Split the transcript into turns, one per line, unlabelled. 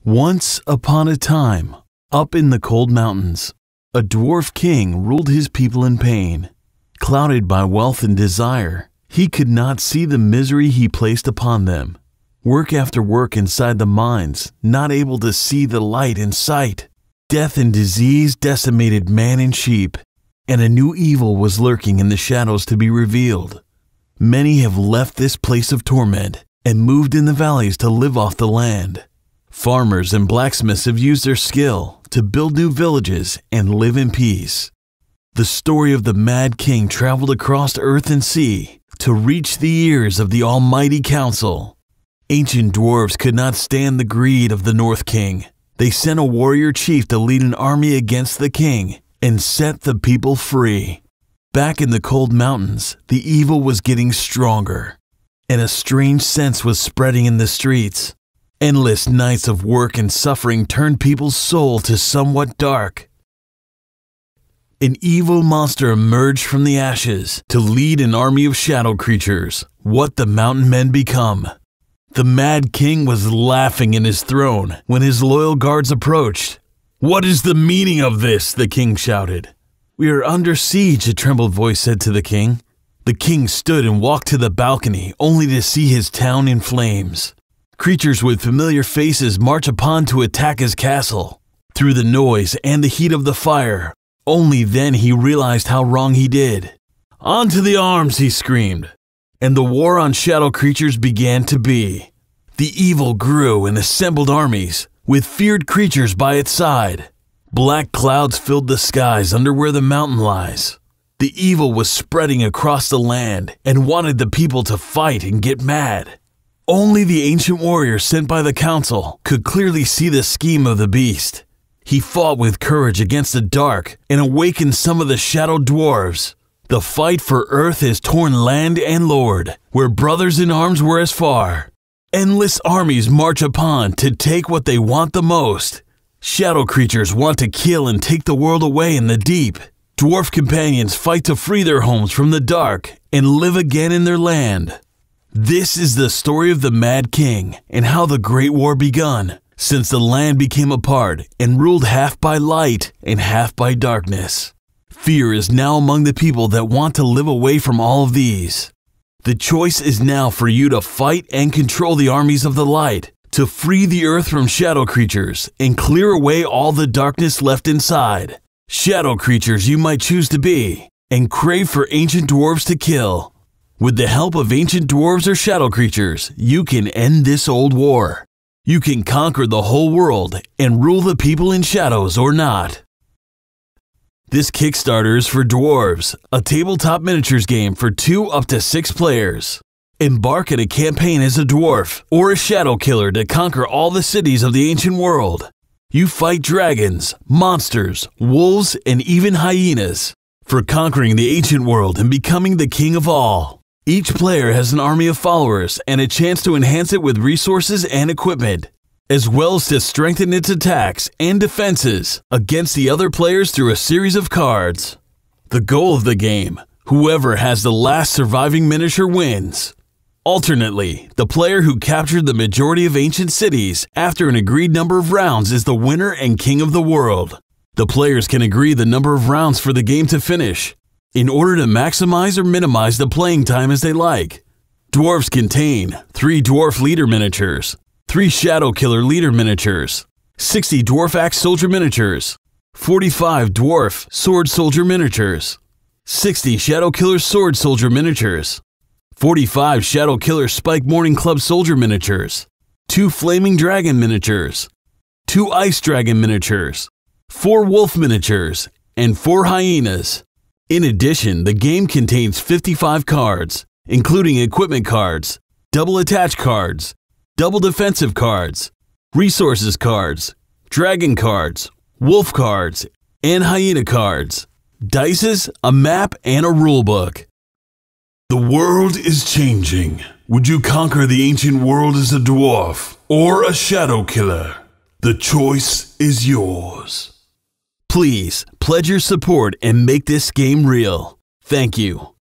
Once upon a time, up in the cold mountains, a dwarf king ruled his people in pain. Clouded by wealth and desire, he could not see the misery he placed upon them. Work after work inside the mines, not able to see the light in sight. Death and disease decimated man and sheep, and a new evil was lurking in the shadows to be revealed. Many have left this place of torment and moved in the valleys to live off the land. Farmers and blacksmiths have used their skill to build new villages and live in peace. The story of the Mad King traveled across earth and sea to reach the ears of the Almighty Council. Ancient dwarves could not stand the greed of the North King. They sent a warrior chief to lead an army against the king and set the people free. Back in the cold mountains, the evil was getting stronger, and a strange sense was spreading in the streets. Endless nights of work and suffering turned people's soul to somewhat dark. An evil monster emerged from the ashes to lead an army of shadow creatures, what the mountain men become. The Mad King was laughing in his throne when his loyal guards approached. "What is the meaning of this?" the king shouted. "We are under siege," a trembled voice said to the king. The king stood and walked to the balcony only to see his town in flames. Creatures with familiar faces march upon to attack his castle. Through the noise and the heat of the fire, only then he realized how wrong he did. "On to the arms!" he screamed. And the war on shadow creatures began to be. The evil grew and assembled armies, with feared creatures by its side. Black clouds filled the skies under where the mountain lies. The evil was spreading across the land and wanted the people to fight and get mad. Only the ancient warrior sent by the council could clearly see the scheme of the beast. He fought with courage against the dark and awakened some of the shadow dwarves. The fight for earth has torn land and lord, where brothers in arms were as far. Endless armies march upon to take what they want the most. Shadow creatures want to kill and take the world away in the deep. Dwarf companions fight to free their homes from the dark and live again in their land. This is the story of the Mad King and how the Great War begun, since the land became apart and ruled half by light and half by darkness. Fear is now among the people that want to live away from all of these. The choice is now for you to fight and control the armies of the light, to free the earth from shadow creatures and clear away all the darkness left inside. Shadow creatures you might choose to be, and crave for ancient dwarves to kill. With the help of ancient dwarves or shadow creatures, you can end this old war. You can conquer the whole world and rule the people in shadows or not. This Kickstarter is for Dwarves, a tabletop miniatures game for 2 up to 6 players. Embark in a campaign as a dwarf or a shadow killer to conquer all the cities of the ancient world. You fight dragons, monsters, wolves, and even hyenas. For conquering the ancient world and becoming the king of all. Each player has an army of followers and a chance to enhance it with resources and equipment, as well as to strengthen its attacks and defenses against the other players through a series of cards. The goal of the game, whoever has the last surviving miniature wins. Alternately, the player who captured the majority of ancient cities after an agreed number of rounds is the winner and king of the world. The players can agree the number of rounds for the game to finish, in order to maximize or minimize the playing time as they like. Dwarves contain 3 dwarf leader miniatures, 3 shadow killer leader miniatures, 60 dwarf axe soldier miniatures, 45 dwarf sword soldier miniatures, 60 shadow killer sword soldier miniatures, 45 shadow killer spike morning club soldier miniatures, 2 flaming dragon miniatures, 2 ice dragon miniatures, 4 wolf miniatures, and 4 hyenas. In addition, the game contains 55 cards, including equipment cards, double attach cards, double defensive cards, resources cards, dragon cards, wolf cards, and hyena cards, dices, a map, and a rulebook. The world is changing. Would you conquer the ancient world as a dwarf or a shadow killer? The choice is yours. Please pledge your support and make this game real. Thank you.